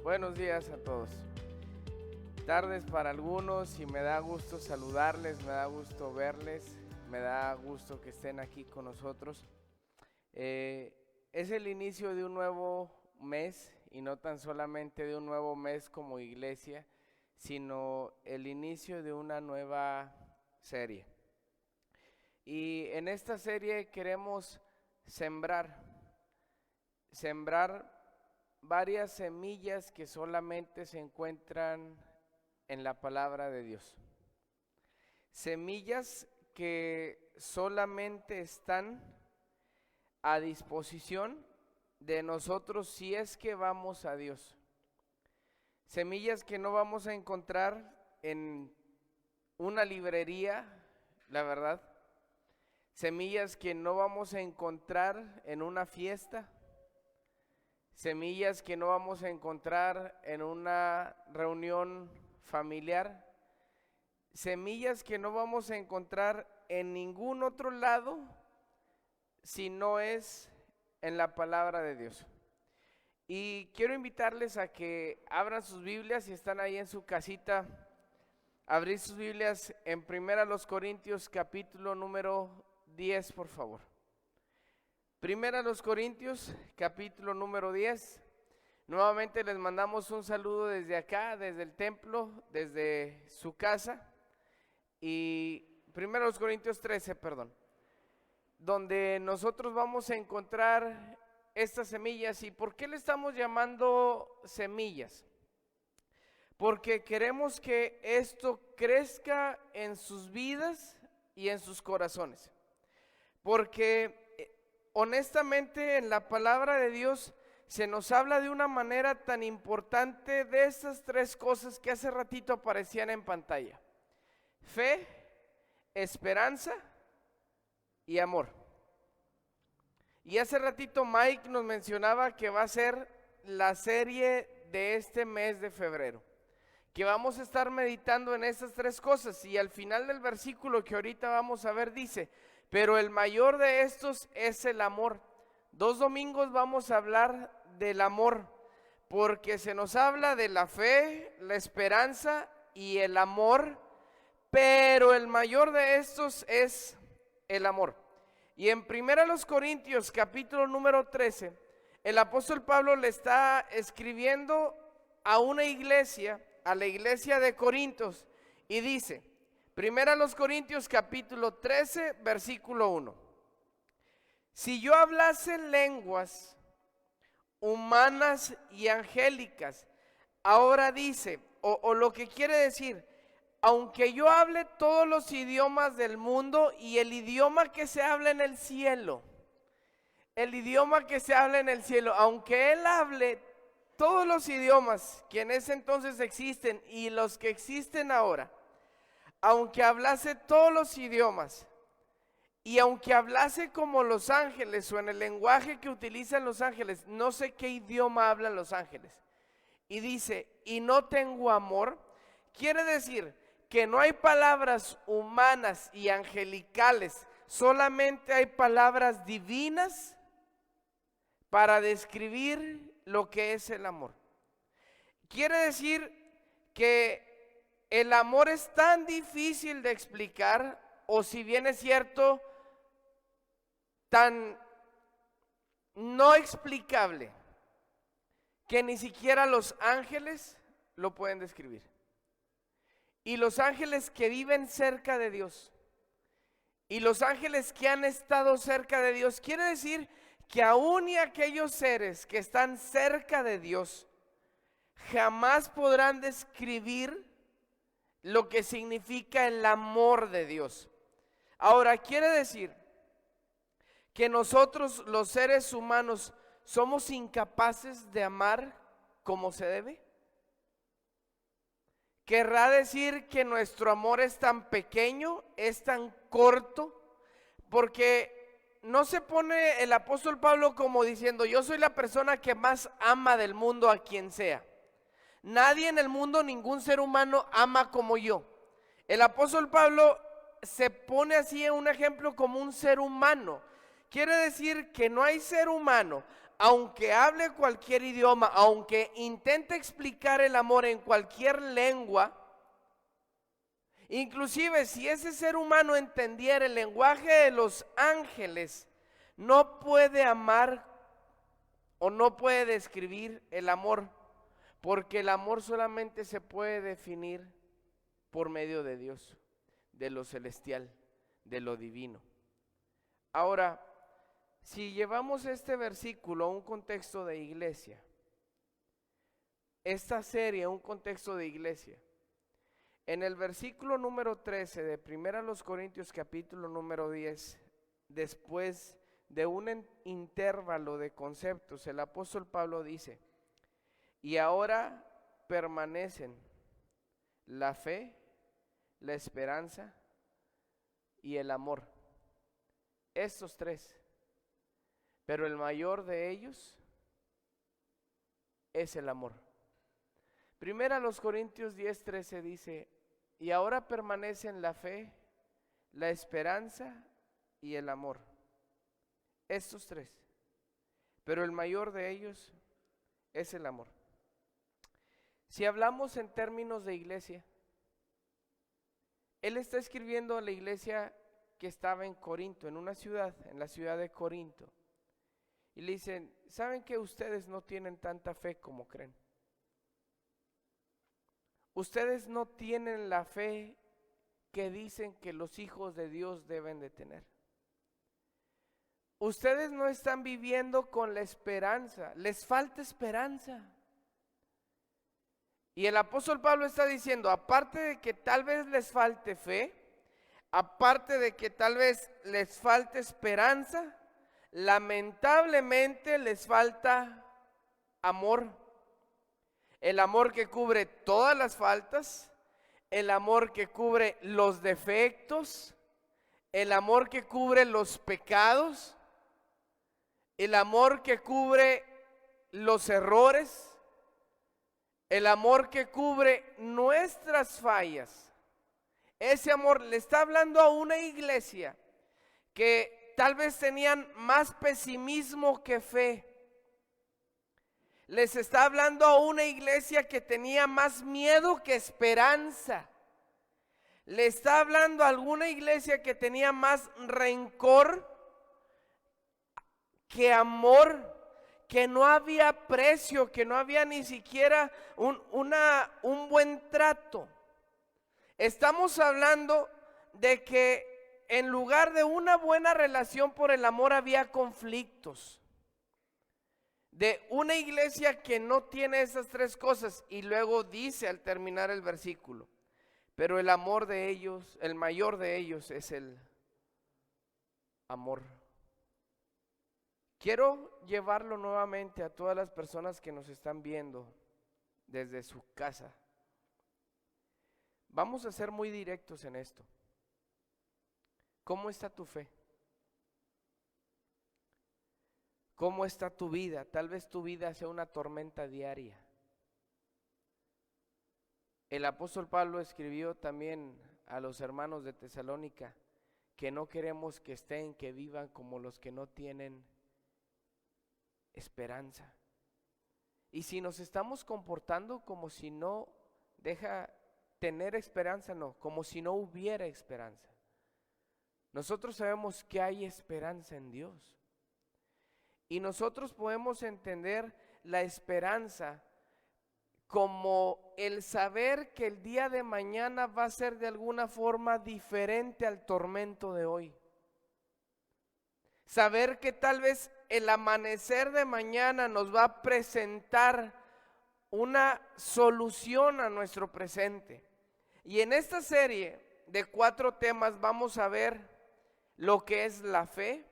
Buenos días a todos. Tardes para algunos y me da gusto saludarles, me da gusto verles, me da gusto que estén aquí con nosotros. Es el inicio de un nuevo mes y no tan solamente de un nuevo mes como iglesia, sino el inicio de una nueva serie. Y en esta serie queremos sembrar varias semillas que solamente se encuentran en la palabra de Dios. Semillas que solamente están a disposición de nosotros si es que vamos a Dios. Semillas que no vamos a encontrar en una librería, la verdad. Semillas que no vamos a encontrar en una fiesta. Semillas que no vamos a encontrar en una reunión familiar. Semillas que no vamos a encontrar en ningún otro lado si no es en la palabra de Dios. Y quiero invitarles a que abran sus Biblias, si están ahí en su casita, abrir sus Biblias en 1 Corintios capítulo número 10, por favor. 1 Corintios capítulo número 10. Nuevamente les mandamos un saludo desde acá, desde el templo, desde su casa. Y 1 Corintios 13, donde nosotros vamos a encontrar estas semillas. ¿Y por qué le estamos llamando semillas? Porque queremos que esto crezca en sus vidas y en sus corazones. Porque honestamente en la palabra de Dios se nos habla de una manera tan importante de estas tres cosas que hace ratito aparecían en pantalla: fe, esperanza y amor. Y hace ratito Mike nos mencionaba que va a ser la serie de este mes de febrero, que vamos a estar meditando en estas tres cosas. Y al final del versículo que ahorita vamos a ver dice: pero el mayor de estos es el amor. 2 domingos vamos a hablar del amor, porque se nos habla de la fe, la esperanza y el amor, pero el mayor de estos es el amor. Y en 1 Corintios capítulo número 13, el apóstol Pablo le está escribiendo a una iglesia, a la iglesia de Corintios, y dice: 1 Corintios capítulo 13, versículo 1. Si yo hablase lenguas humanas y angélicas, ahora dice, o lo que quiere decir, aunque yo hable todos los idiomas del mundo y el idioma que se habla en el cielo, aunque él hable todos los idiomas que en ese entonces existen y los que existen ahora, aunque hablase todos los idiomas y aunque hablase como los ángeles o en el lenguaje que utilizan los ángeles, no sé qué idioma hablan los ángeles, y dice, y no tengo amor, quiere decir que no hay palabras humanas y angelicales, solamente hay palabras divinas para describir lo que es el amor. Quiere decir que el amor es tan difícil de explicar, o si bien es cierto, tan no explicable, que ni siquiera los ángeles lo pueden describir. Y los ángeles que viven cerca de Dios, y los ángeles que han estado cerca de Dios, quiere decir que aún y aquellos seres que están cerca de Dios, jamás podrán describir lo que significa el amor de Dios. Ahora, quiere decir que nosotros los seres humanos somos incapaces de amar como se debe. ¿Querrá decir que nuestro amor es tan pequeño, es tan corto? Porque no se pone el apóstol Pablo como diciendo, yo soy la persona que más ama del mundo a quien sea. Nadie en el mundo, ningún ser humano ama como yo. El apóstol Pablo se pone así en un ejemplo como un ser humano. Quiere decir que no hay ser humano, aunque hable cualquier idioma, aunque intente explicar el amor en cualquier lengua, inclusive si ese ser humano entendiera el lenguaje de los ángeles, no puede amar o no puede describir el amor, porque el amor solamente se puede definir por medio de Dios, de lo celestial, de lo divino. Ahora, si llevamos este versículo a un contexto de iglesia, esta serie a un contexto de iglesia, en el versículo número 13 de 1 Corintios capítulo número 10, después de un intervalo de conceptos, el apóstol Pablo dice: y ahora permanecen la fe, la esperanza y el amor. Estos tres. Pero el mayor de ellos es el amor. 1 Corintios 10:13 dice: y ahora permanecen la fe, la esperanza y el amor. Estos tres. Pero el mayor de ellos es el amor. Si hablamos en términos de iglesia, él está escribiendo a la iglesia que estaba en Corinto, en una ciudad, en la ciudad de Corinto. Y le dicen: ¿saben que ustedes no tienen tanta fe como creen? Ustedes no tienen la fe que dicen que los hijos de Dios deben de tener. Ustedes no están viviendo con la esperanza, les falta esperanza. Y el apóstol Pablo está diciendo, aparte de que tal vez les falte fe, aparte de que tal vez les falte esperanza, lamentablemente les falta amor. El amor que cubre todas las faltas, el amor que cubre los defectos, el amor que cubre los pecados, el amor que cubre los errores, el amor que cubre nuestras fallas. Ese amor le está hablando a una iglesia que tal vez tenían más pesimismo que fe. Les está hablando a una iglesia que tenía más miedo que esperanza. Le está hablando a alguna iglesia que tenía más rencor que amor, que no había precio, que no había ni siquiera un buen trato. Estamos hablando de que en lugar de una buena relación por el amor había conflictos. De una iglesia que no tiene esas tres cosas, y luego dice al terminar el versículo: pero el amor de ellos, el mayor de ellos es el amor. Quiero llevarlo nuevamente a todas las personas que nos están viendo desde su casa. Vamos a ser muy directos en esto. ¿Cómo está tu fe? ¿Cómo está tu vida? Tal vez tu vida sea una tormenta diaria. El apóstol Pablo escribió también a los hermanos de Tesalónica que no queremos que estén, que vivan como los que no tienen esperanza. Y si nos estamos comportando como si no deja tener esperanza, no, como si no hubiera esperanza. Nosotros sabemos que hay esperanza en Dios. Y nosotros podemos entender la esperanza como el saber que el día de mañana va a ser de alguna forma diferente al tormento de hoy. Saber que tal vez el amanecer de mañana nos va a presentar una solución a nuestro presente. Y en esta serie de 4 temas vamos a ver lo que es la fe,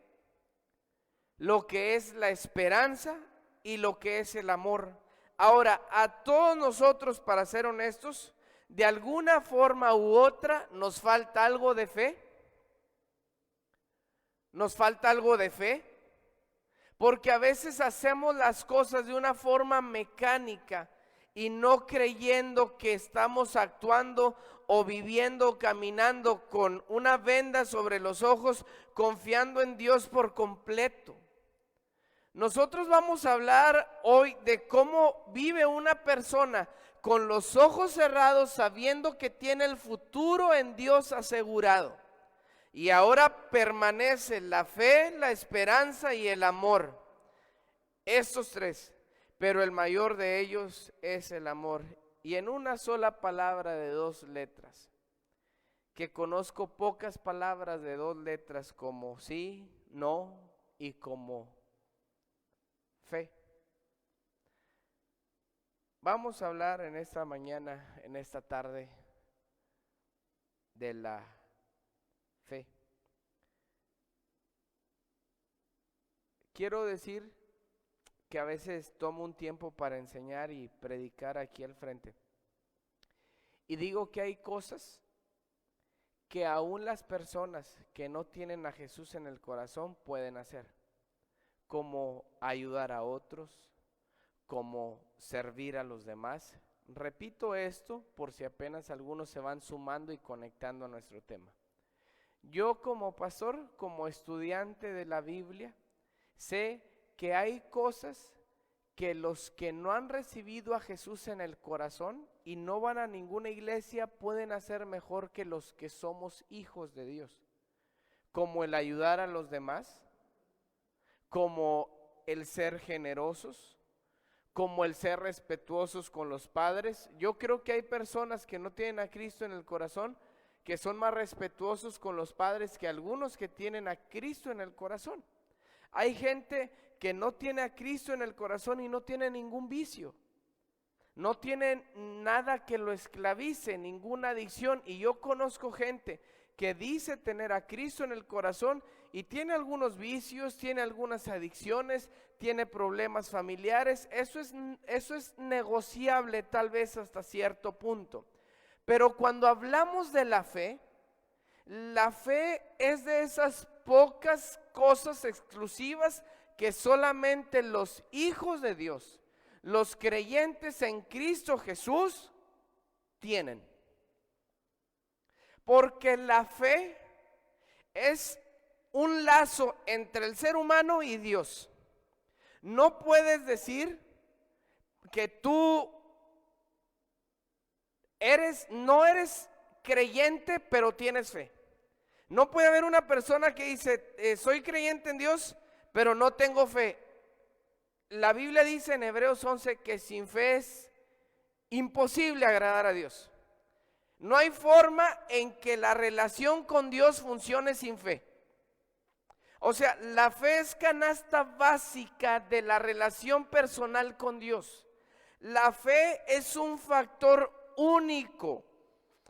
lo que es la esperanza y lo que es el amor. Ahora, a todos nosotros, para ser honestos, de alguna forma u otra nos falta algo de fe. Nos falta algo de fe, porque a veces hacemos las cosas de una forma mecánica y no creyendo que estamos actuando o viviendo, caminando con una venda sobre los ojos, confiando en Dios por completo. Nosotros vamos a hablar hoy de cómo vive una persona con los ojos cerrados sabiendo que tiene el futuro en Dios asegurado. Y ahora permanece la fe, la esperanza y el amor. Estos tres, pero el mayor de ellos es el amor. Y en una sola palabra de 2 letras, que conozco pocas palabras de 2 letras como sí, no y como fe. Vamos a hablar en esta mañana, en esta tarde, de la fe. Quiero decir que a veces tomo un tiempo para enseñar y predicar aquí al frente. Y digo que hay cosas que aún las personas que no tienen a Jesús en el corazón pueden hacer, como ayudar a otros, como servir a los demás. Repito esto por si apenas algunos se van sumando y conectando a nuestro tema. Yo como pastor, como estudiante de la Biblia, sé que hay cosas que los que no han recibido a Jesús en el corazón y no van a ninguna iglesia pueden hacer mejor que los que somos hijos de Dios, como el ayudar a los demás, como el ser generosos, como el ser respetuosos con los padres. Yo creo que hay personas que no tienen a Cristo en el corazón que son más respetuosos con los padres que algunos que tienen a Cristo en el corazón. Hay gente que no tiene a Cristo en el corazón y no tiene ningún vicio, no tiene nada que lo esclavice, ninguna adicción. Y yo conozco gente que dice tener a Cristo en el corazón y tiene algunos vicios, tiene algunas adicciones, tiene problemas familiares. Eso es negociable tal vez hasta cierto punto. Pero cuando hablamos de la fe es de esas pocas cosas exclusivas que solamente los hijos de Dios, los creyentes en Cristo Jesús, tienen. Porque la fe es un lazo entre el ser humano y Dios. No puedes decir que tú no eres creyente, pero tienes fe. No puede haber una persona que dice, soy creyente en Dios, pero no tengo fe. La Biblia dice en Hebreos 11 que sin fe es imposible agradar a Dios. No hay forma en que la relación con Dios funcione sin fe. O sea, la fe es canasta básica de la relación personal con Dios. La fe es un factor único,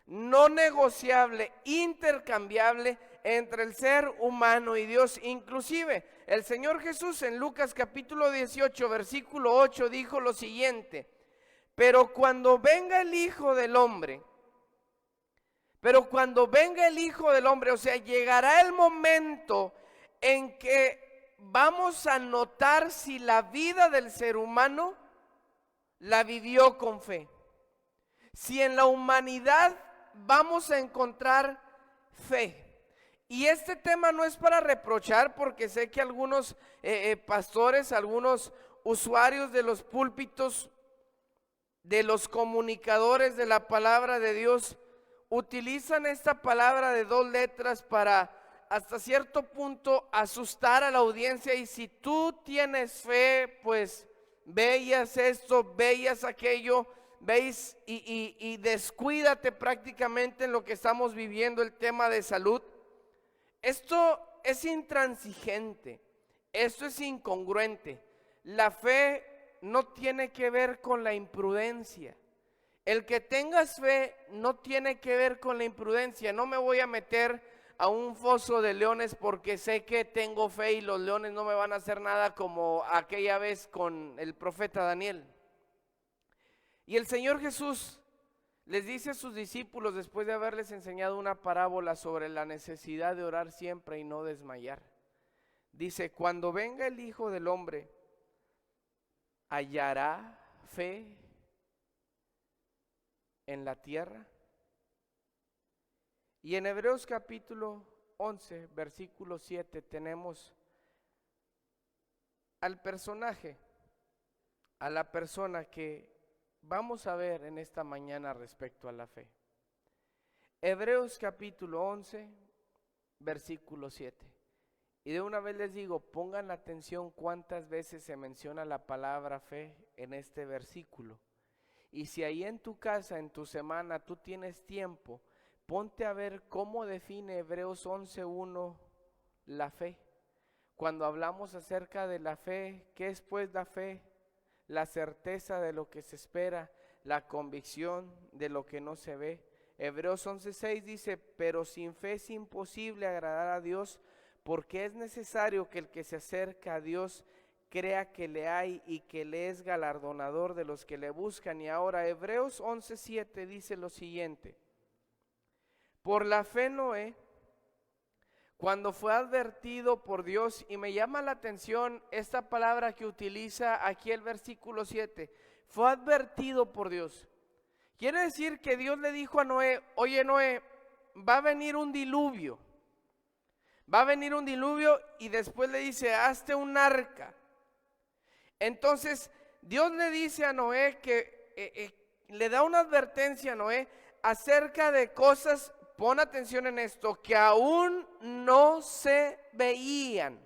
no negociable, intercambiable entre el ser humano y Dios. Inclusive el Señor Jesús en Lucas capítulo 18 versículo 8 dijo lo siguiente: pero cuando venga el Hijo del Hombre, o sea, llegará el momento en que vamos a notar si la vida del ser humano la vivió con fe. Si en la humanidad vamos a encontrar fe. Y este tema no es para reprochar, porque sé que algunos pastores, algunos usuarios de los púlpitos, de los comunicadores de la palabra de Dios, utilizan esta palabra de 2 letras para hasta cierto punto asustar a la audiencia. Y si tú tienes fe, pues veías esto, veías aquello, veis y descuídate prácticamente en lo que estamos viviendo, el tema de salud. Esto es intransigente, esto es incongruente. La fe no tiene que ver con la imprudencia. El que tengas fe no tiene que ver con la imprudencia. No me voy a meter a un foso de leones porque sé que tengo fe y los leones no me van a hacer nada, como aquella vez con el profeta Daniel. Y el Señor Jesús les dice a sus discípulos, después de haberles enseñado una parábola sobre la necesidad de orar siempre y no desmayar, dice: cuando venga el Hijo del Hombre, ¿hallará fe en la tierra? Y en Hebreos capítulo 11, versículo 7 tenemos al personaje, a la persona que vamos a ver en esta mañana respecto a la fe. Hebreos capítulo 11, versículo 7. Y de una vez les digo, pongan atención cuántas veces se menciona la palabra fe en este versículo. Y si ahí en tu casa, en tu semana, tú tienes tiempo, ponte a ver cómo define Hebreos 11:1 la fe. Cuando hablamos acerca de la fe, ¿qué es pues la fe? La certeza de lo que se espera, la convicción de lo que no se ve. Hebreos 11:6 dice, pero sin fe es imposible agradar a Dios, porque es necesario que el que se acerca a Dios crea que le hay y que le es galardonador de los que le buscan. Y ahora Hebreos 11:7 dice lo siguiente, por la fe Noé, cuando fue advertido por Dios, y me llama la atención esta palabra que utiliza aquí el versículo 7, fue advertido por Dios. Quiere decir que Dios le dijo a Noé, oye Noé, va a venir un diluvio. Va a venir un diluvio y después le dice, hazte un arca. Entonces Dios le dice a Noé que le da una advertencia a Noé acerca de cosas, pon atención en esto, que aún no se veían.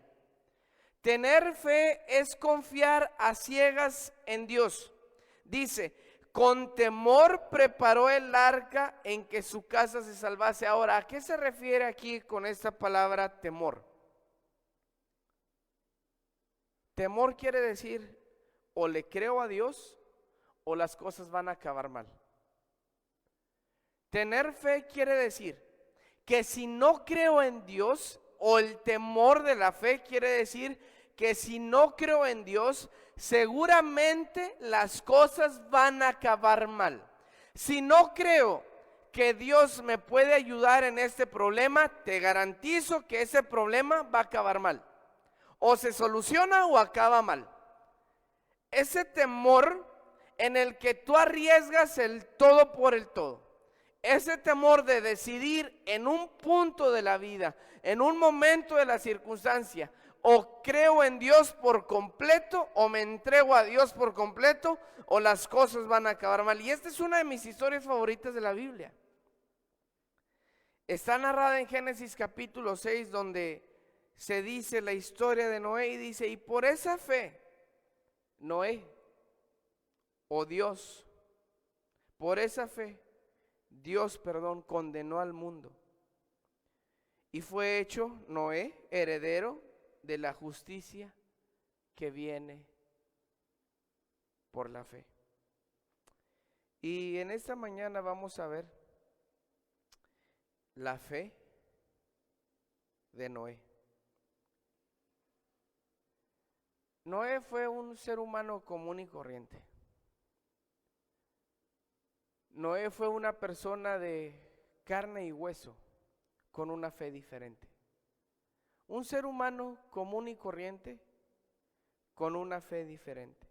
Tener fe es confiar a ciegas en Dios. Dice, con temor preparó el arca en que su casa se salvase. Ahora, ¿a qué se refiere aquí con esta palabra temor? Temor quiere decir, o le creo a Dios, o las cosas van a acabar mal. Tener fe quiere decir que si no creo en Dios, o el temor de la fe quiere decir que si no creo en Dios, seguramente las cosas van a acabar mal. Si no creo que Dios me puede ayudar en este problema, te garantizo que ese problema va a acabar mal. O se soluciona o acaba mal. Ese temor en el que tú arriesgas el todo por el todo. Ese temor de decidir en un punto de la vida, en un momento de la circunstancia, o creo en Dios por completo, o me entrego a Dios por completo, o las cosas van a acabar mal. Y esta es una de mis historias favoritas de la Biblia. Está narrada en Génesis capítulo 6, donde se dice la historia de Noé y dice, y por esa fe, Noé, o Dios, por esa fe, Dios, condenó al mundo. Y fue hecho Noé heredero de la justicia que viene por la fe. Y en esta mañana vamos a ver la fe de Noé. Noé fue un ser humano común y corriente. Noé fue una persona de carne y hueso con una fe diferente. Un ser humano común y corriente con una fe diferente.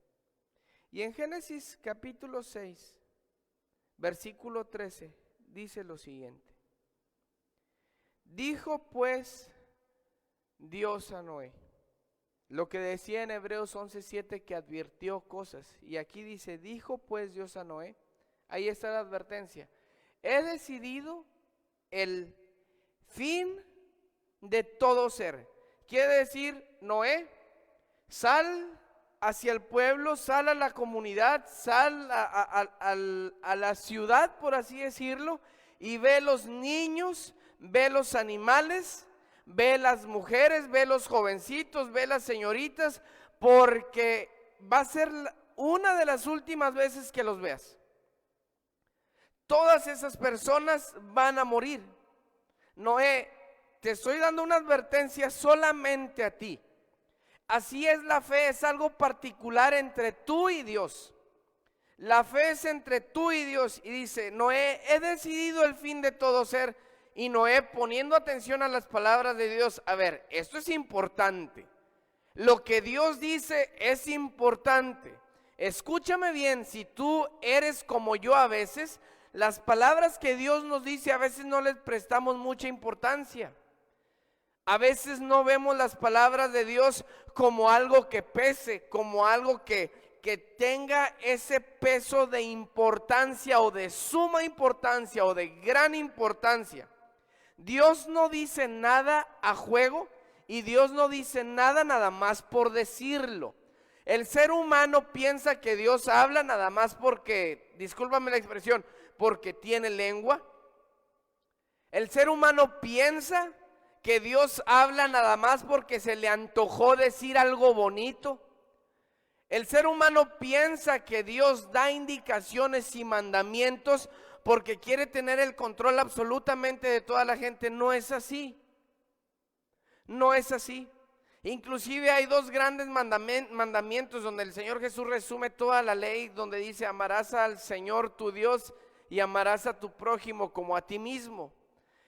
Y en Génesis capítulo 6, versículo 13, dice lo siguiente. Dijo pues Dios a Noé, lo que decía en Hebreos 11:7 que advirtió cosas. Y aquí dice, dijo pues Dios a Noé, ahí está la advertencia. He decidido el fin de todo ser. Quiere decir, Noé, sal hacia el pueblo, sal a la comunidad, sal a la ciudad, por así decirlo, y ve los niños, ve los animales, ve las mujeres, ve los jovencitos, ve las señoritas, porque va a ser una de las últimas veces que los veas. Todas esas personas van a morir. Noé, te estoy dando una advertencia solamente a ti. Así es la fe, es algo particular entre tú y Dios. La fe es entre tú y Dios. Y dice, Noé, he decidido el fin de todo ser. Y Noé, poniendo atención a las palabras de Dios, a ver, esto es importante. Lo que Dios dice es importante. Escúchame bien, si tú eres como yo a veces, las palabras que Dios nos dice a veces no les prestamos mucha importancia. A veces no vemos las palabras de Dios como algo que pese, como algo que tenga ese peso de importancia o de suma importancia o de gran importancia. Dios no dice nada a juego y Dios no dice nada nada más por decirlo. El ser humano piensa que Dios habla nada más porque, discúlpame la expresión, porque tiene lengua. El ser humano piensa que Dios habla nada más porque se le antojó decir algo bonito. El ser humano piensa que Dios da indicaciones y mandamientos porque quiere tener el control absolutamente de toda la gente. No es así. No es así. Inclusive hay dos grandes mandamientos donde el Señor Jesús resume toda la ley, donde dice: amarás al Señor tu Dios y amarás a tu prójimo como a ti mismo.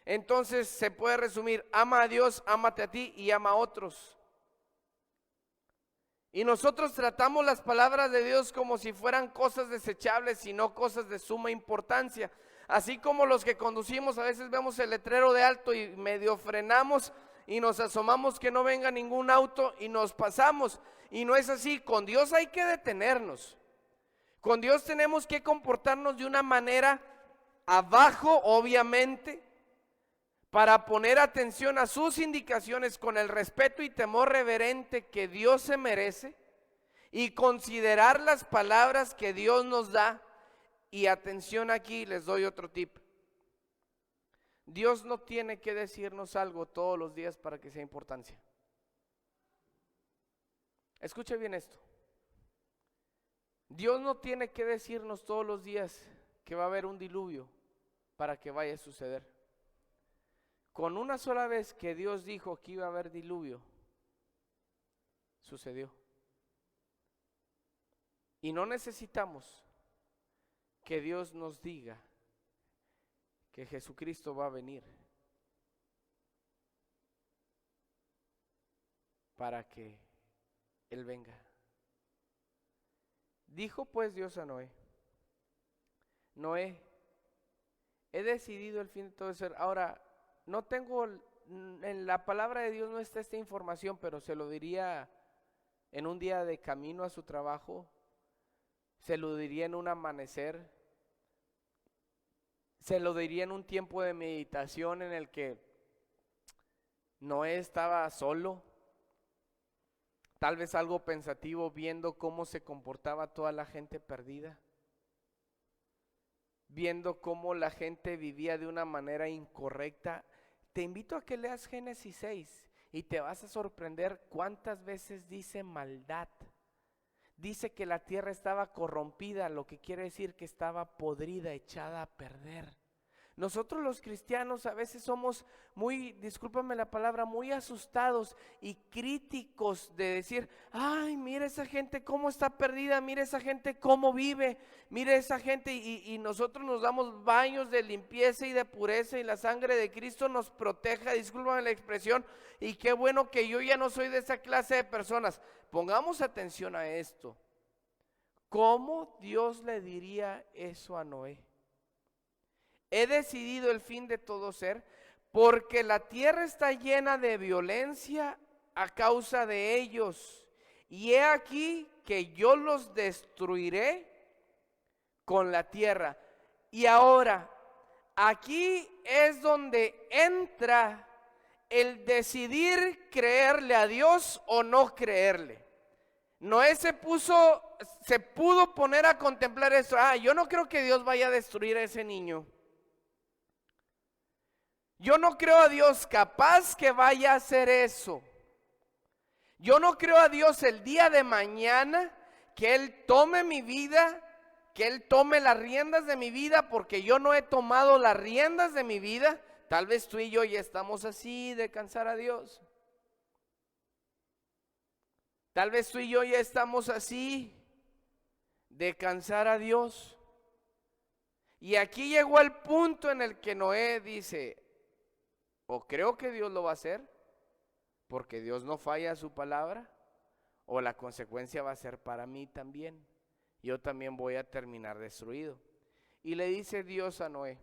Entonces se puede resumir: ama a Dios, ámate a ti y ama a otros. Y nosotros tratamos las palabras de Dios como si fueran cosas desechables y no cosas de suma importancia. Así como los que conducimos a veces vemos el letrero de alto y medio frenamos y nos asomamos que no venga ningún auto y nos pasamos. Y no es así. Con Dios hay que detenernos. Con Dios tenemos que comportarnos de una manera abajo, obviamente, para poner atención a sus indicaciones con el respeto y temor reverente que Dios se merece y considerar las palabras que Dios nos da. Y atención, aquí les doy otro tip. Dios no tiene que decirnos algo todos los días para que sea importancia. Escuche bien esto. Dios no tiene que decirnos todos los días que va a haber un diluvio para que vaya a suceder. Con una sola vez que Dios dijo que iba a haber diluvio, sucedió. Y no necesitamos que Dios nos diga que Jesucristo va a venir para que Él venga. Dijo pues Dios a Noé: Noé, he decidido el fin de todo ser. Ahora, no tengo, en la palabra de Dios no está esta información, pero se lo diría en un día de camino a su trabajo, se lo diría en un amanecer, se lo diría en un tiempo de meditación en el que Noé estaba solo, tal vez algo pensativo, viendo cómo se comportaba toda la gente perdida, viendo cómo la gente vivía de una manera incorrecta. Te invito a que leas Génesis 6 y te vas a sorprender cuántas veces dice maldad. Dice que la tierra estaba corrompida, lo que quiere decir que estaba podrida, echada a perder. Nosotros los cristianos a veces somos muy, discúlpame la palabra, muy asustados y críticos de decir: ay, mira esa gente cómo está perdida, mira esa gente cómo vive, mira esa gente, y nosotros nos damos baños de limpieza y de pureza y la sangre de Cristo nos proteja, discúlpame la expresión, y qué bueno que yo ya no soy de esa clase de personas. Pongamos atención a esto. ¿Cómo Dios le diría eso a Noé? He decidido el fin de todo ser, porque la tierra está llena de violencia a causa de ellos. Y he aquí que yo los destruiré con la tierra. Y ahora, aquí es donde entra el decidir creerle a Dios o no creerle. Noé se pudo poner a contemplar esto. Yo no creo que Dios vaya a destruir a ese niño. Yo no creo a Dios capaz que vaya a hacer eso. Yo no creo a Dios el día de mañana que Él tome mi vida, que Él tome las riendas de mi vida, porque yo no he tomado las riendas de mi vida. Tal vez tú y yo ya estamos así de cansar a Dios. Tal vez tú y yo ya estamos así de cansar a Dios. Y aquí llegó el punto en el que Noé dice: o creo que Dios lo va a hacer, porque Dios no falla a su palabra, o la consecuencia va a ser para mí también. Yo también voy a terminar destruido. Y le dice Dios a Noé: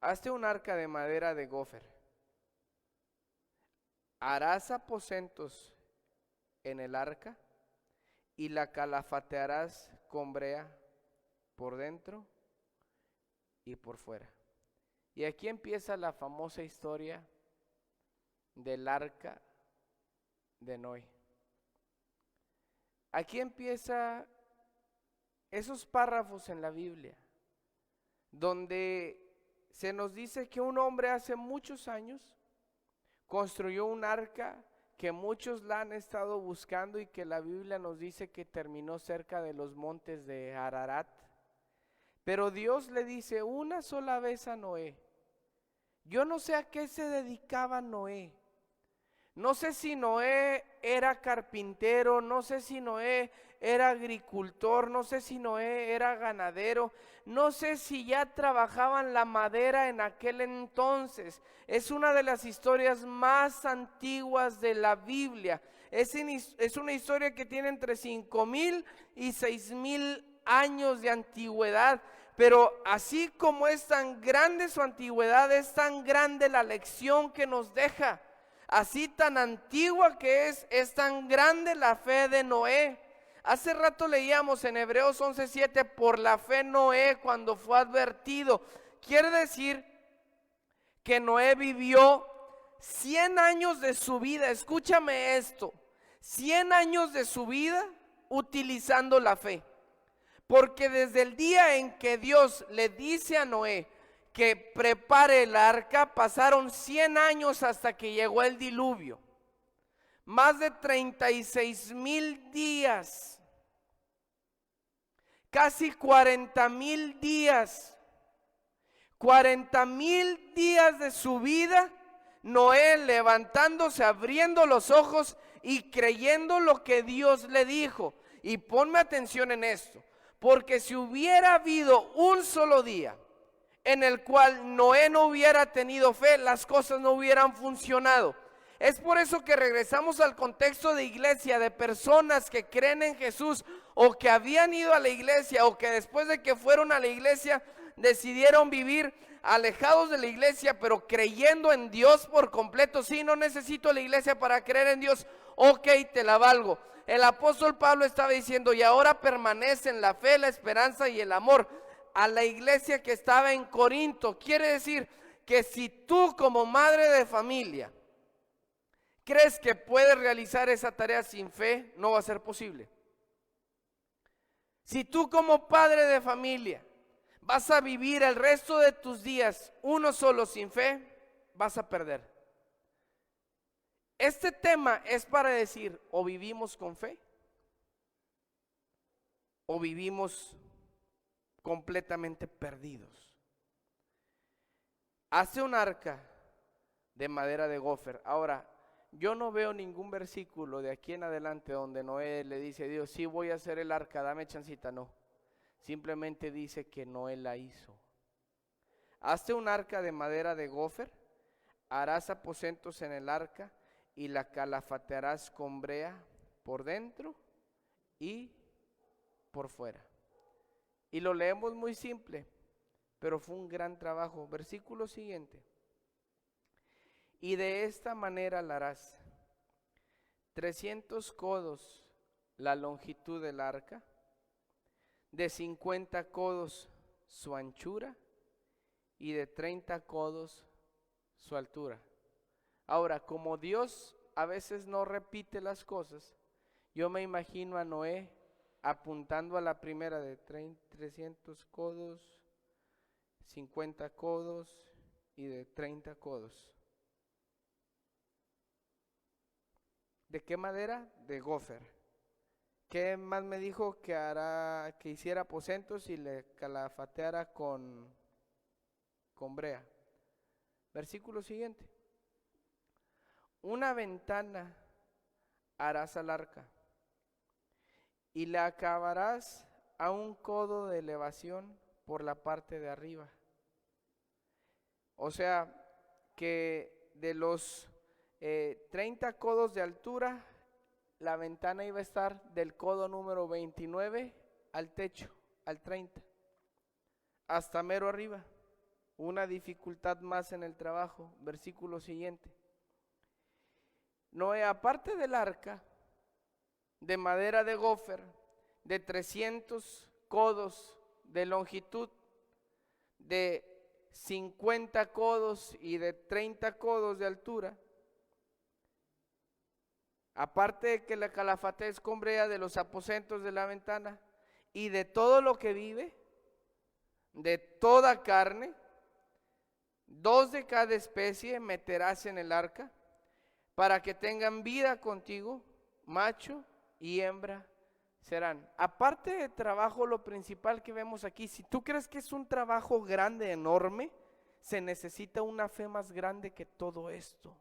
hazte un arca de madera de gofer. harás aposentos en el arca y la calafatearás con brea por dentro y por fuera. Y aquí empieza la famosa historia del arca de Noé. Aquí empieza esos párrafos en la Biblia donde se nos dice que un hombre hace muchos años construyó un arca que muchos la han estado buscando y que la Biblia nos dice que terminó cerca de los montes de Ararat. Pero Dios le dice una sola vez a Noé. Yo no sé a qué se dedicaba Noé. No sé si Noé era carpintero, no sé si Noé era agricultor, no sé si Noé era ganadero, no sé si ya trabajaban la madera en aquel entonces. Es una de las historias más antiguas de la Biblia. Es una historia que tiene entre 5,000 y 6,000 años de antigüedad. Pero así como es tan grande su antigüedad, es tan grande la lección que nos deja. Así tan antigua que es tan grande la fe de Noé. Hace rato leíamos en Hebreos 11:7, por la fe Noé cuando fue advertido. Quiere decir que Noé vivió 100 años de su vida, escúchame esto, 100 años de su vida utilizando la fe. Porque desde el día en que Dios le dice a Noé que prepare el arca, pasaron 100 años hasta que llegó el diluvio. Más de 36,000 días, casi 40,000 días, 40,000 días de su vida, Noé levantándose, abriendo los ojos y creyendo lo que Dios le dijo. Y ponme atención en esto, porque si hubiera habido un solo día en el cual Noé no hubiera tenido fe, las cosas no hubieran funcionado. Es por eso que regresamos al contexto de iglesia, de personas que creen en Jesús o que habían ido a la iglesia o que después de que fueron a la iglesia decidieron vivir alejados de la iglesia, pero creyendo en Dios por completo. Sí, no necesito la iglesia para creer en Dios. Ok, te la valgo. El apóstol Pablo estaba diciendo, y ahora permanecen la fe, la esperanza y el amor. A la iglesia que estaba en Corinto. Quiere decir que si tú como madre de familia crees que puedes realizar esa tarea sin fe, no va a ser posible. Si tú como padre de familia vas a vivir el resto de tus días uno solo sin fe, vas a perder. Este tema es para decir, o vivimos con fe, o vivimos completamente perdidos. Hace un arca de madera de gofer. Ahora, yo no veo ningún versículo de aquí en adelante donde Noé le dice a Dios, sí voy a hacer el arca, dame chancita. No, simplemente dice que Noé la hizo. Hazte un arca de madera de gofer, harás aposentos en el arca y la calafatearás con brea por dentro y por fuera. Y lo leemos muy simple, pero fue un gran trabajo. Versículo siguiente. Y de esta manera la harás: 300 codos la longitud del arca, de 50 codos su anchura y de 30 codos su altura. Ahora, como Dios a veces no repite las cosas, yo me imagino a Noé apuntando a la primera de 300 codos, 50 codos y de 30 codos. ¿De qué madera? De gofer. ¿Qué más me dijo? Que hiciera aposentos y le calafateara con brea. Versículo siguiente. Una ventana harás al arca y la acabarás a un codo de elevación por la parte de arriba. O sea, que de los 30 codos de altura, la ventana iba a estar del codo número 29 al techo, al 30, hasta mero arriba. Una dificultad más en el trabajo. Versículo siguiente. Noé, aparte del arca de madera de gofer, de 300 codos de longitud, de 50 codos y de 30 codos de altura, aparte de que la calafate escombrea de los aposentos de la ventana y de todo lo que vive, de toda carne, 2 de cada especie meterás en el arca, para que tengan vida contigo, macho y hembra serán. Aparte de trabajo, lo principal que vemos aquí, si tú crees que es un trabajo grande, enorme, se necesita una fe más grande que todo esto.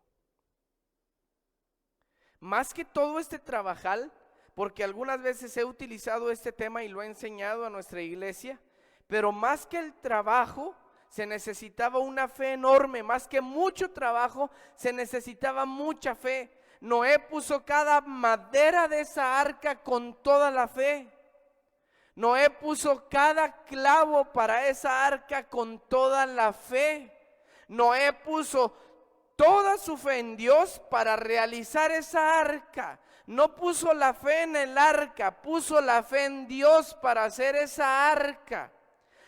Más que todo este trabajar, porque algunas veces he utilizado este tema y lo he enseñado a nuestra iglesia, pero más que el trabajo, se necesitaba una fe enorme. Más que mucho trabajo, se necesitaba mucha fe. Noé puso cada madera de esa arca con toda la fe. Noé puso cada clavo para esa arca con toda la fe. Noé puso toda su fe en Dios para realizar esa arca. No puso la fe en el arca, puso la fe en Dios para hacer esa arca.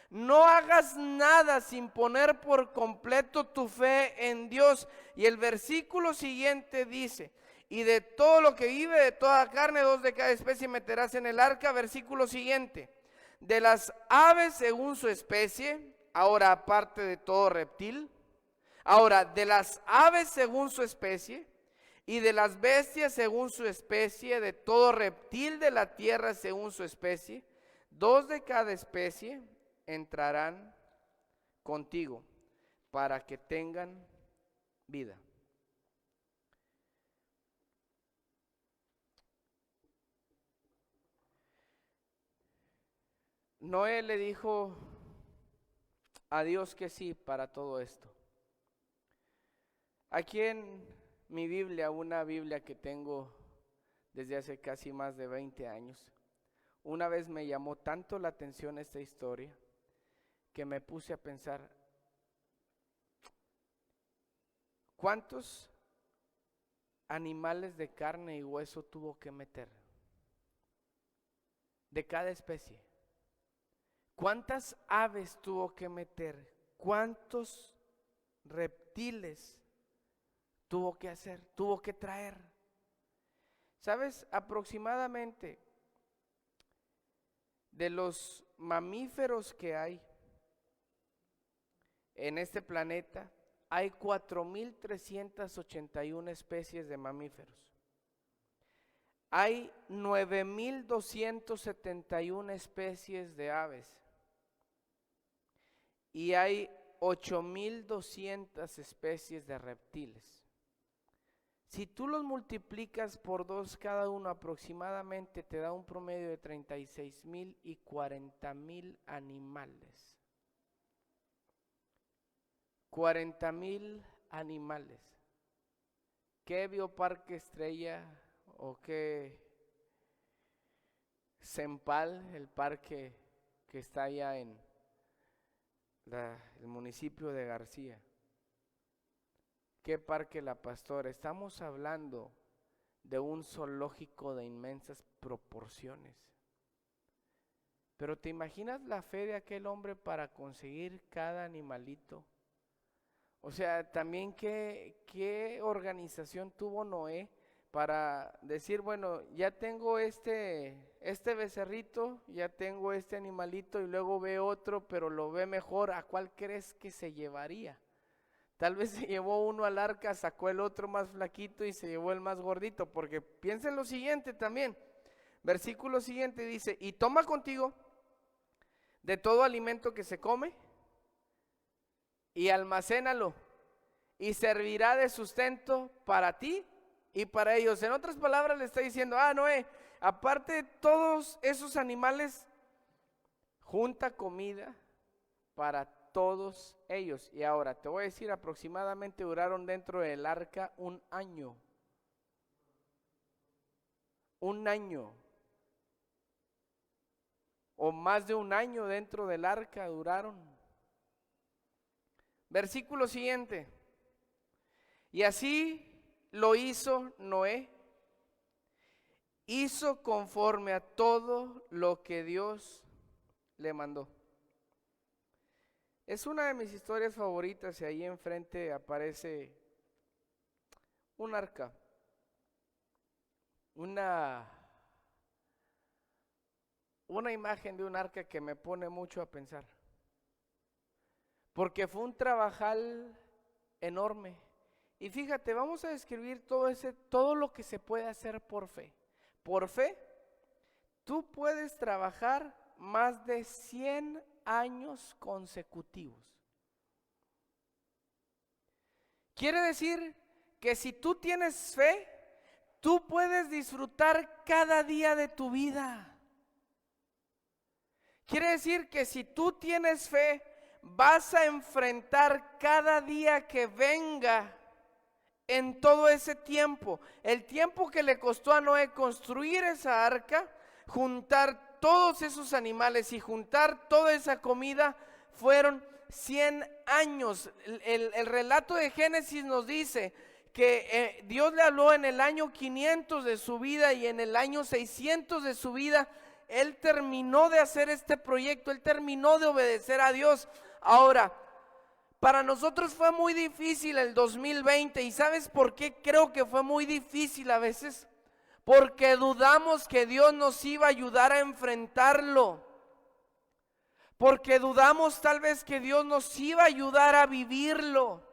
No hagas nada sin poner por completo tu fe en Dios. Y el versículo siguiente dice: y de todo lo que vive, de toda carne, 2 de cada especie meterás en el arca. Versículo siguiente: de las aves según su especie, ahora aparte de todo reptil. Ahora, de las aves según su especie, y de las bestias según su especie, de todo reptil de la tierra según su especie, 2 de cada especie entrarán contigo para que tengan vida. Noé le dijo a Dios que sí para todo esto. Aquí en mi Biblia, una Biblia que tengo desde hace casi más de 20 años, una vez me llamó tanto la atención esta historia que me puse a pensar, ¿cuántos animales de carne y hueso tuvo que meter? De cada especie. ¿Cuántas aves tuvo que meter? ¿Cuántos reptiles tuvo que hacer? Tuvo que traer. ¿Sabes? Aproximadamente de los mamíferos que hay en este planeta, hay 4.381 especies de mamíferos. Hay 9.271 especies de aves. Y hay 8.200 especies de reptiles. Si tú los multiplicas por 2 cada uno, aproximadamente te da un promedio de 36.000 y 40.000 animales. 40.000 animales. ¿Qué bioparque Estrella o qué Sempal, el parque que está allá en el municipio de García? ¿Qué parque La Pastora? Estamos hablando de un zoológico de inmensas proporciones. Pero ¿te imaginas la fe de aquel hombre para conseguir cada animalito? O sea, también qué organización tuvo Noé para decir, bueno, ya tengo este becerrito, ya tengo este animalito y luego ve otro, pero lo ve mejor. ¿A cuál crees que se llevaría? Tal vez se llevó uno al arca, sacó el otro más flaquito y se llevó el más gordito, porque piensa en lo siguiente también. Versículo siguiente dice: y toma contigo de todo alimento que se come y almacénalo, y servirá de sustento para ti y para ellos. En otras palabras le está diciendo: Noé, aparte de todos esos animales, junta comida para todos ellos. Y ahora te voy a decir, aproximadamente duraron dentro del arca un año. Un año. O más de un año dentro del arca duraron. Versículo siguiente: y así lo hizo Noé. Hizo conforme a todo lo que Dios le mandó. Es una de mis historias favoritas y ahí enfrente aparece un arca, una imagen de un arca que me pone mucho a pensar, porque fue un trabajal enorme. Y fíjate, vamos a describir todo lo que se puede hacer por fe. Por fe, tú puedes trabajar más de 100 años consecutivos. Quiere decir que si tú tienes fe, tú puedes disfrutar cada día de tu vida. Quiere decir que si tú tienes fe, vas a enfrentar cada día que venga en todo ese tiempo. El tiempo que le costó a Noé construir esa arca, juntar todos esos animales y juntar toda esa comida, fueron 100 años. El relato de Génesis nos dice que Dios le habló en el año 500 de su vida y en el año 600 de su vida, Él terminó de hacer este proyecto, Él terminó de obedecer a Dios. Ahora, para nosotros fue muy difícil el 2020 y ¿sabes por qué creo que fue muy difícil a veces? Porque dudamos que Dios nos iba a ayudar a enfrentarlo. Porque dudamos tal vez que Dios nos iba a ayudar a vivirlo.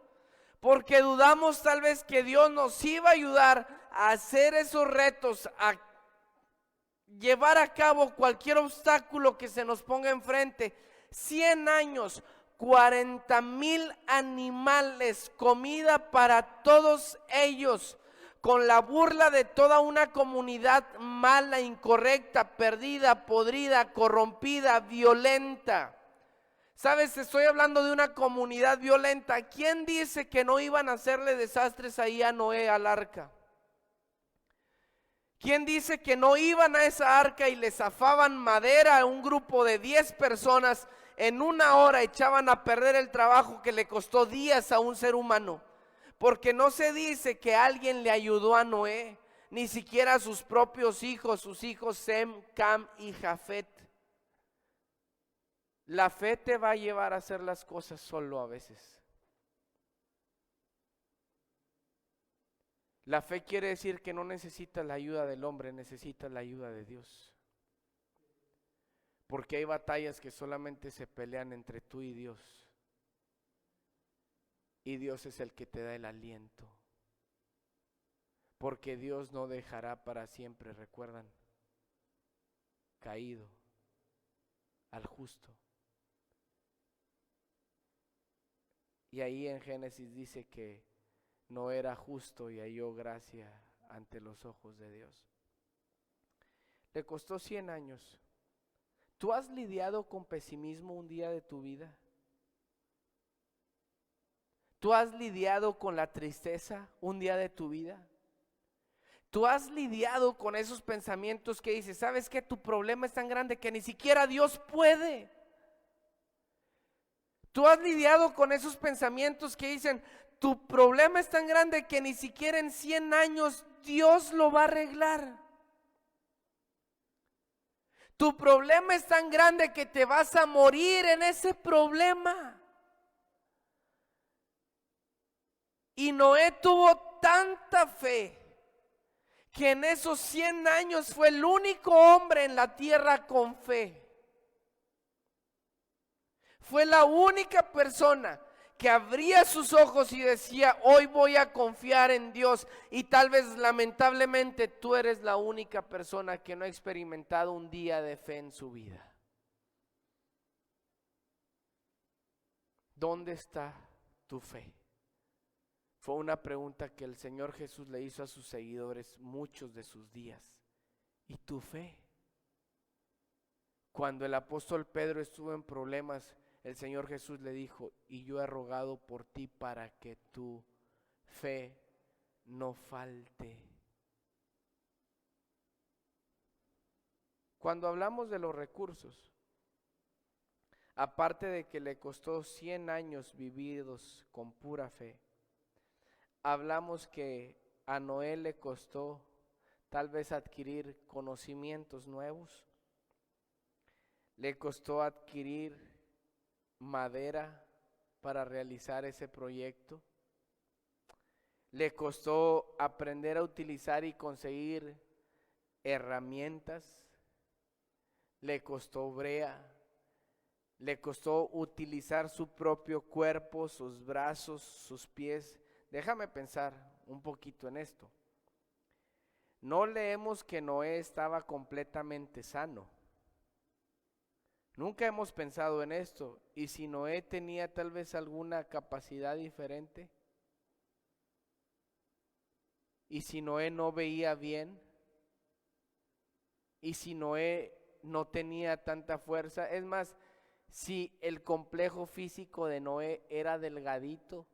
Porque dudamos tal vez que Dios nos iba a ayudar a hacer esos retos, a llevar a cabo cualquier obstáculo que se nos ponga enfrente. 100 años. 40,000 animales, comida para todos ellos, con la burla de toda una comunidad mala, incorrecta, perdida, podrida, corrompida, violenta. ¿Sabes? Estoy hablando de una comunidad violenta. ¿Quién dice que no iban a hacerle desastres ahí a Noé, al arca? ¿Quién dice que no iban a esa arca y le zafaban madera a un grupo de 10 personas? En una hora echaban a perder el trabajo que le costó días a un ser humano. Porque no se dice que alguien le ayudó a Noé, ni siquiera a sus propios hijos, sus hijos Sem, Cam y Jafet. La fe te va a llevar a hacer las cosas solo a veces. La fe quiere decir que no necesitas la ayuda del hombre, necesitas la ayuda de Dios. Porque hay batallas que solamente se pelean entre tú y Dios. Y Dios es el que te da el aliento. Porque Dios no dejará para siempre, recuerdan, caído al justo. Y ahí en Génesis dice que no era justo y halló gracia ante los ojos de Dios. Le costó 100 años. ¿Tú has lidiado con pesimismo un día de tu vida? ¿Tú has lidiado con la tristeza un día de tu vida? ¿Tú has lidiado con esos pensamientos que dices, sabes que tu problema es tan grande que ni siquiera Dios puede? ¿Tú has lidiado con esos pensamientos que dicen, tu problema es tan grande que ni siquiera en 100 años Dios lo va a arreglar? Tu problema es tan grande que te vas a morir en ese problema. Y Noé tuvo tanta fe que en esos 100 años fue el único hombre en la tierra con fe. Fue la única persona que abría sus ojos y decía, hoy voy a confiar en Dios. Y tal vez lamentablemente tú eres la única persona que no ha experimentado un día de fe en su vida. ¿Dónde está tu fe? Fue una pregunta que el Señor Jesús le hizo a sus seguidores muchos de sus días. ¿Y tu fe? Cuando el apóstol Pedro estuvo en problemas, el Señor Jesús le dijo, y yo he rogado por ti para que tu fe no falte. Cuando hablamos de los recursos, aparte de que le costó 100 años vividos con pura fe, hablamos que a Noé le costó tal vez adquirir conocimientos nuevos, le costó adquirir madera para realizar ese proyecto, le costó aprender a utilizar y conseguir herramientas, le costó brea, le costó utilizar su propio cuerpo, sus brazos, sus pies. Déjame pensar un poquito en esto. No leemos que Noé estaba completamente sano. Nunca hemos pensado en esto. ¿Y si Noé tenía tal vez alguna capacidad diferente? ¿Y si Noé no veía bien? ¿Y si Noé no tenía tanta fuerza? Es más, si el complejo físico de Noé era delgadito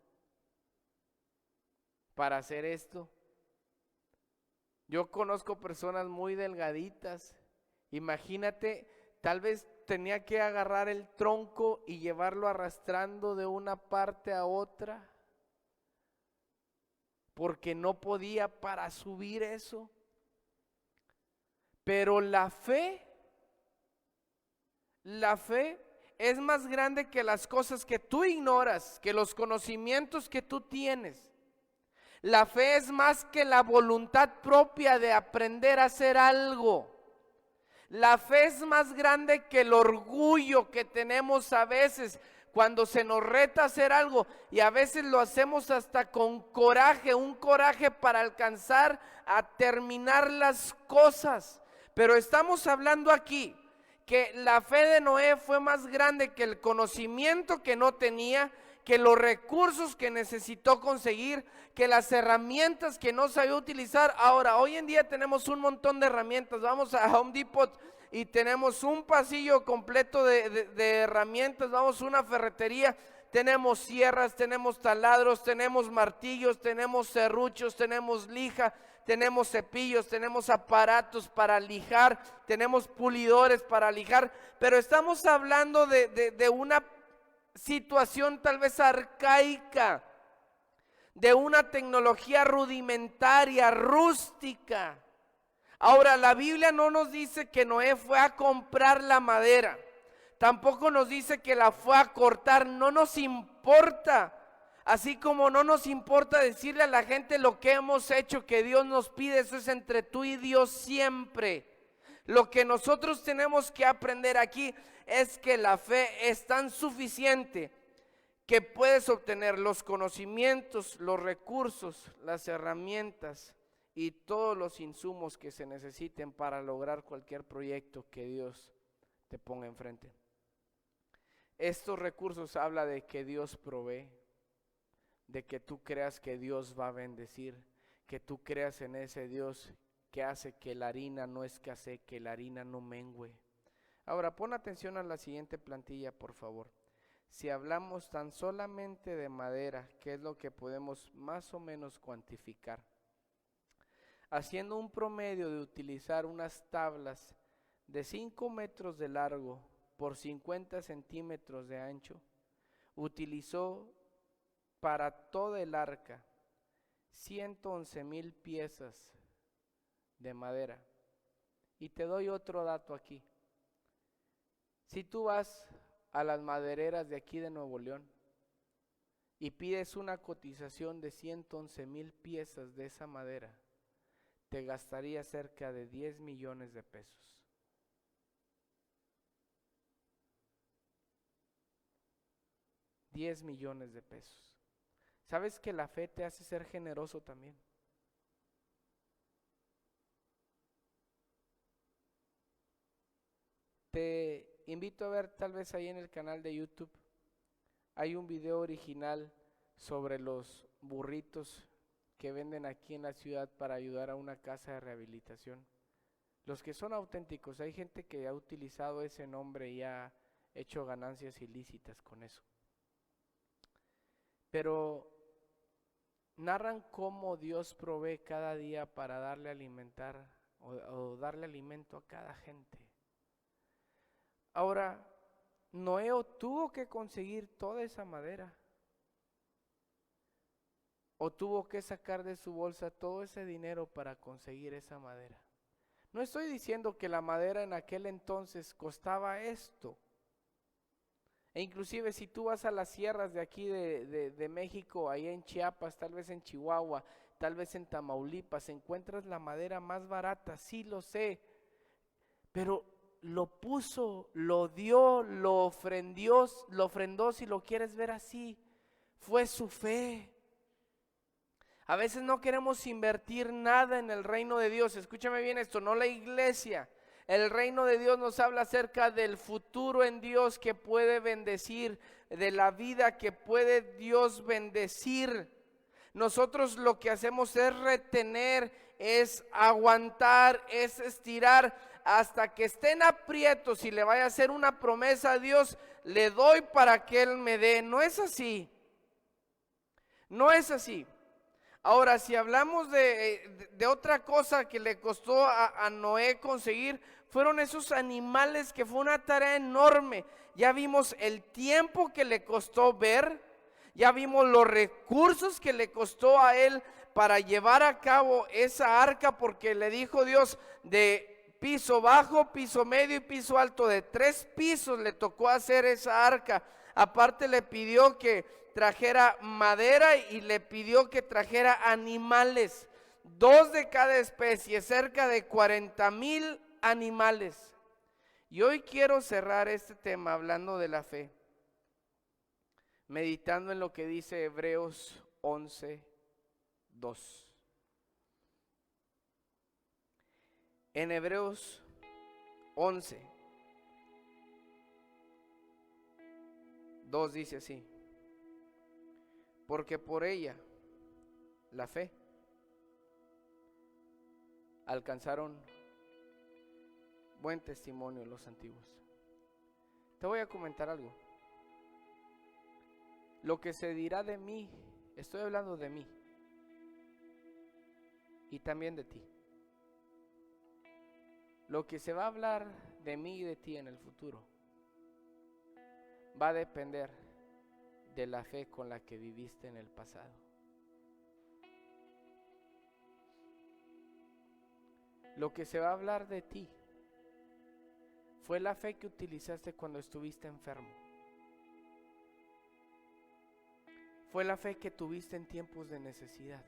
para hacer esto. Yo conozco personas muy delgaditas. Imagínate, tal vez tenía que agarrar el tronco y llevarlo arrastrando de una parte a otra, porque no podía para subir eso. Pero la fe es más grande que las cosas que tú ignoras, que los conocimientos que tú tienes. La fe es más que la voluntad propia de aprender a hacer algo. La fe es más grande que el orgullo que tenemos a veces cuando se nos reta a hacer algo, y a veces lo hacemos hasta con coraje, un coraje para alcanzar a terminar las cosas. Pero estamos hablando aquí que la fe de Noé fue más grande que el conocimiento que no tenía, que los recursos que necesitó conseguir, que las herramientas que no sabía utilizar. Ahora, hoy en día tenemos un montón de herramientas. Vamos a Home Depot y tenemos un pasillo completo de herramientas. Vamos a una ferretería, tenemos sierras, tenemos taladros, tenemos martillos, tenemos serruchos, tenemos lija, tenemos cepillos, tenemos aparatos para lijar, tenemos pulidores para lijar. Pero estamos hablando de una situación tal vez arcaica, de una tecnología rudimentaria, rústica. Ahora, la Biblia no nos dice que Noé fue a comprar la madera, tampoco nos dice que la fue a cortar. No nos importa, así como no nos importa decirle a la gente lo que hemos hecho, que Dios nos pide. Eso es entre tú y Dios siempre. Lo que nosotros tenemos que aprender aquí es que la fe es tan suficiente que puedes obtener los conocimientos, los recursos, las herramientas y todos los insumos que se necesiten para lograr cualquier proyecto que Dios te ponga enfrente. Estos recursos habla de que Dios provee, de que tú creas que Dios va a bendecir, que tú creas en ese Dios que hace que la harina no escasee, que la harina no mengüe. Ahora pon atención a la siguiente plantilla, por favor. Si hablamos tan solamente de madera, ¿qué es lo que podemos más o menos cuantificar? Haciendo un promedio de utilizar unas tablas de 5 metros de largo por 50 centímetros de ancho, utilizó para todo el arca 111,000 piezas de madera. Y te doy otro dato aquí. Si tú vas a las madereras de aquí de Nuevo León y pides una cotización de 111,000 piezas de esa madera, te gastaría cerca de 10 millones de pesos. $10 millones. ¿Sabes que la fe te hace ser generoso también? Te invito a ver tal vez ahí en el canal de YouTube. Hay un video original sobre los burritos que venden aquí en la ciudad para ayudar a una casa de rehabilitación. Los que son auténticos, hay gente que ha utilizado ese nombre y ha hecho ganancias ilícitas con eso. Pero narran cómo Dios provee cada día para darle alimentar o darle alimento a cada gente. Ahora, Noé tuvo que conseguir toda esa madera. o tuvo que sacar de su bolsa todo ese dinero para conseguir esa madera. No estoy diciendo que la madera en aquel entonces costaba esto. E inclusive si tú vas a las sierras de aquí de México, ahí en Chiapas, tal vez en Chihuahua, tal vez en Tamaulipas, encuentras la madera más barata, sí lo sé, pero lo puso, lo dio, lo ofrendó, si lo quieres ver así, fue su fe. A veces no queremos invertir nada en el reino de Dios. Escúchame bien esto, no la iglesia. El reino de Dios nos habla acerca del futuro en Dios que puede bendecir, de la vida que puede Dios bendecir. Nosotros lo que hacemos es retener, es aguantar, es estirar hasta que estén aprietos y le vaya a hacer una promesa a Dios, le doy para que Él me dé. No es así. No es así. Ahora, si hablamos de otra cosa que le costó a Noé conseguir, fueron esos animales, que fue una tarea enorme. Ya vimos el tiempo que le costó ver, ya vimos los recursos que le costó a él para llevar a cabo esa arca, porque le dijo Dios de piso bajo, piso medio y piso alto, de 3 pisos le tocó hacer esa arca. Aparte le pidió que trajera madera y le pidió que trajera animales, 2 de cada especie, cerca de 40,000 animales. Y hoy quiero cerrar este tema hablando de la fe, meditando en lo que dice Hebreos 11:2. En Hebreos 11:2 dice así: porque por ella, la fe, alcanzaron buen testimonio los antiguos. Te voy a comentar algo. Lo que se dirá de mí, estoy hablando de mí y también de ti. Lo que se va a hablar de mí y de ti en el futuro va a depender de la fe con la que viviste en el pasado. Lo que se va a hablar de ti fue la fe que utilizaste cuando estuviste enfermo. Fue la fe que tuviste en tiempos de necesidad.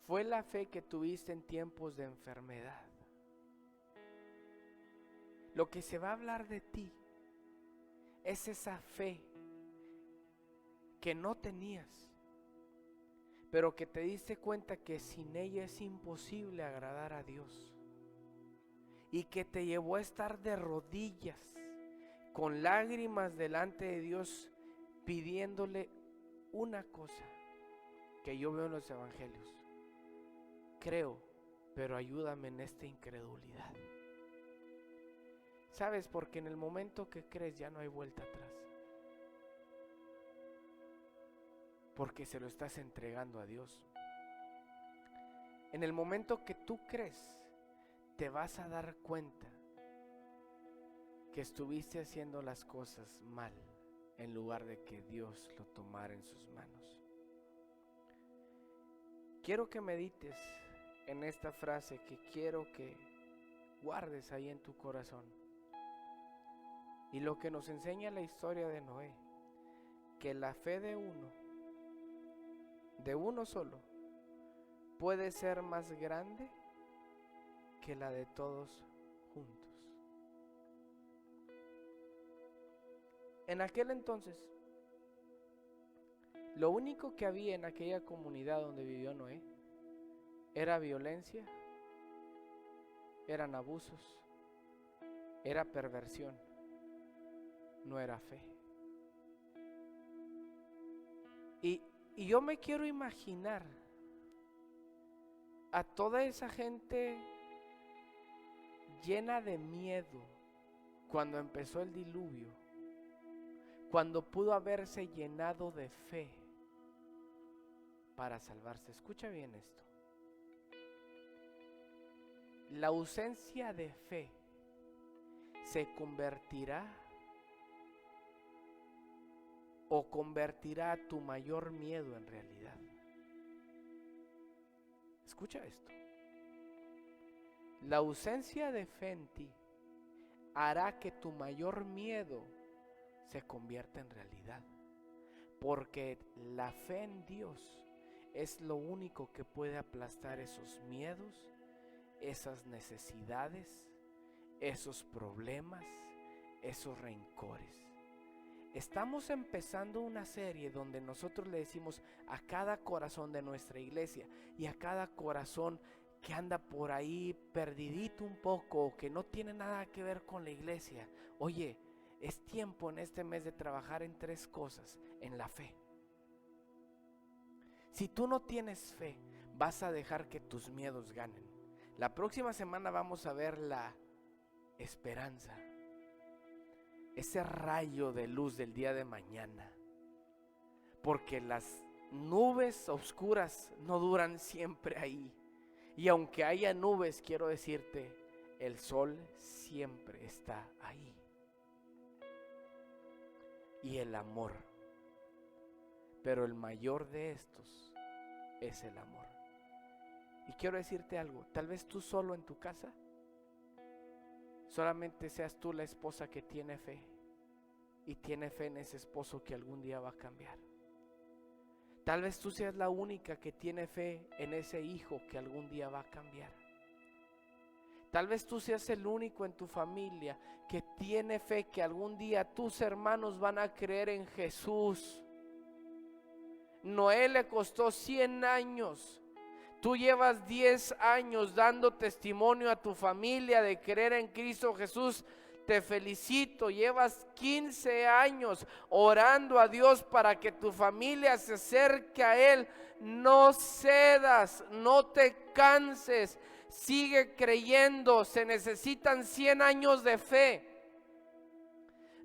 Fue la fe que tuviste en tiempos de enfermedad. Lo que se va a hablar de ti es esa fe que no tenías, pero que te diste cuenta que sin ella es imposible agradar a Dios, y que te llevó a estar de rodillas con lágrimas delante de Dios, pidiéndole una cosa que yo veo en los evangelios: creo, pero ayúdame en esta incredulidad. ¿Sabes? Porque en el momento que crees ya no hay vuelta atrás, porque se lo estás entregando a Dios. En el momento que tú crees, te vas a dar cuenta que estuviste haciendo las cosas mal, en lugar de que Dios lo tomara en sus manos. Quiero que medites en esta frase, que quiero que guardes ahí en tu corazón, y lo que nos enseña la historia de Noé: que la fe de uno solo, puede ser más grande que la de todos juntos. En aquel entonces, lo único que había en aquella comunidad donde vivió Noé era violencia, eran abusos, era perversión, no era fe. Y yo me quiero imaginar a toda esa gente llena de miedo cuando empezó el diluvio, cuando pudo haberse llenado de fe para salvarse. Escucha bien esto: la ausencia de fe se convertirá o convertirá tu mayor miedo en realidad? Escucha esto. La ausencia de fe en ti hará que tu mayor miedo se convierta en realidad. Porque la fe en Dios es lo único que puede aplastar esos miedos, esas necesidades, esos problemas, esos rencores. Estamos empezando una serie donde nosotros le decimos a cada corazón de nuestra iglesia y a cada corazón que anda por ahí perdidito un poco o que no tiene nada que ver con la iglesia: oye, es tiempo en este mes de trabajar en 3 cosas, en la fe. Si tú no tienes fe, vas a dejar que tus miedos ganen. La próxima semana vamos a ver la esperanza, ese rayo de luz del día de mañana, porque las nubes oscuras no duran siempre ahí. Y aunque haya nubes, quiero decirte, el sol siempre está ahí. Y el amor, pero el mayor de estos es el amor. Y quiero decirte algo, tal vez tú solo en tu casa solamente seas tú la esposa que tiene fe, y tiene fe en ese esposo que algún día va a cambiar. Tal vez tú seas la única que tiene fe en ese hijo que algún día va a cambiar. Tal vez tú seas el único en tu familia que tiene fe que algún día tus hermanos van a creer en Jesús. Noé le costó 100 años. Tú llevas 10 años dando testimonio a tu familia de creer en Cristo Jesús. Te felicito. Llevas 15 años orando a Dios para que tu familia se acerque a Él. No cedas, no te canses. Sigue creyendo. Se necesitan 100 años de fe.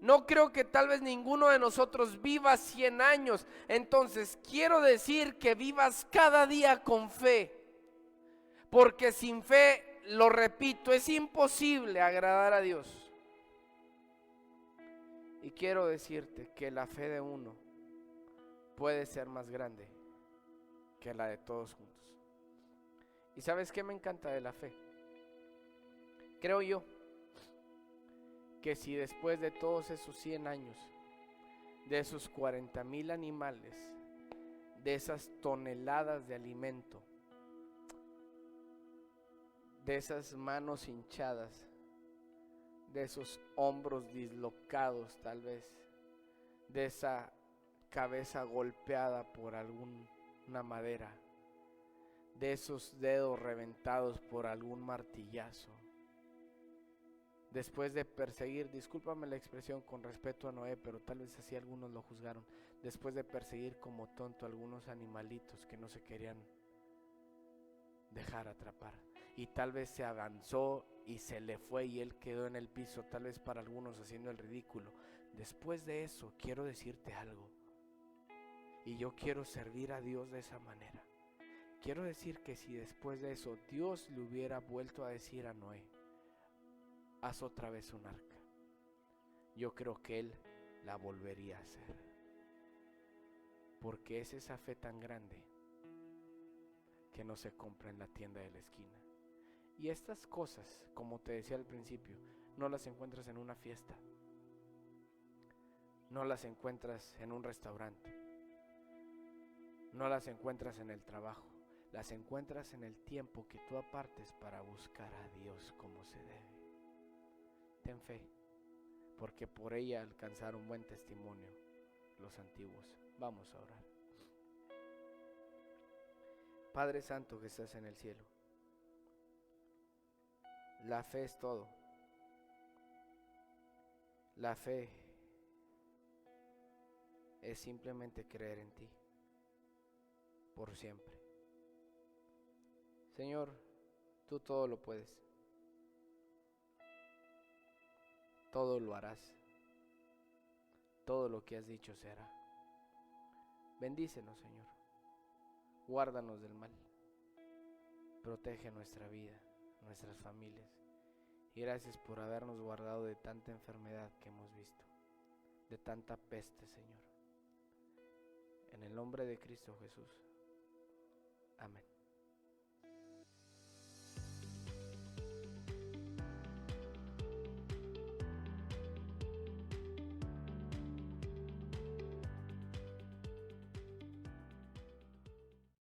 No creo que tal vez ninguno de nosotros viva 100 años. Entonces quiero decir que vivas cada día con fe. Porque sin fe, lo repito, es imposible agradar a Dios. Y quiero decirte que la fe de uno puede ser más grande que la de todos juntos. ¿Y sabes qué me encanta de la fe? Creo yo que si después de todos esos 100 años, de esos 40,000 animales, de esas toneladas de alimento, de esas manos hinchadas, de esos hombros dislocados tal vez, de esa cabeza golpeada por alguna madera, de esos dedos reventados por algún martillazo, después de perseguir, discúlpame la expresión con respeto a Noé, pero tal vez así algunos lo juzgaron, después de perseguir como tonto a algunos animalitos que no se querían dejar atrapar, y tal vez se avanzó y se le fue y él quedó en el piso, tal vez para algunos haciendo el ridículo. Después de eso quiero decirte algo, y yo quiero servir a Dios de esa manera. Quiero decir que si después de eso Dios le hubiera vuelto a decir a Noé: haz otra vez un arca, yo creo que él la volvería a hacer, porque es esa fe tan grande que no se compra en la tienda de la esquina. Y estas cosas, como te decía al principio, no las encuentras en una fiesta, no las encuentras en un restaurante, no las encuentras en el trabajo, las encuentras en el tiempo que tú apartes para buscar a Dios como se debe. Ten fe, porque por ella alcanzaron buen testimonio los antiguos. Vamos a orar. Padre Santo que estás en el cielo, la fe es todo. La fe es simplemente creer en ti por siempre. Señor, tú todo lo puedes, todo lo harás, todo lo que has dicho se hará. Bendícenos, Señor, guárdanos del mal, protege nuestra vida, nuestras familias, y gracias por habernos guardado de tanta enfermedad que hemos visto, de tanta peste, Señor. el nombre de Cristo Jesús.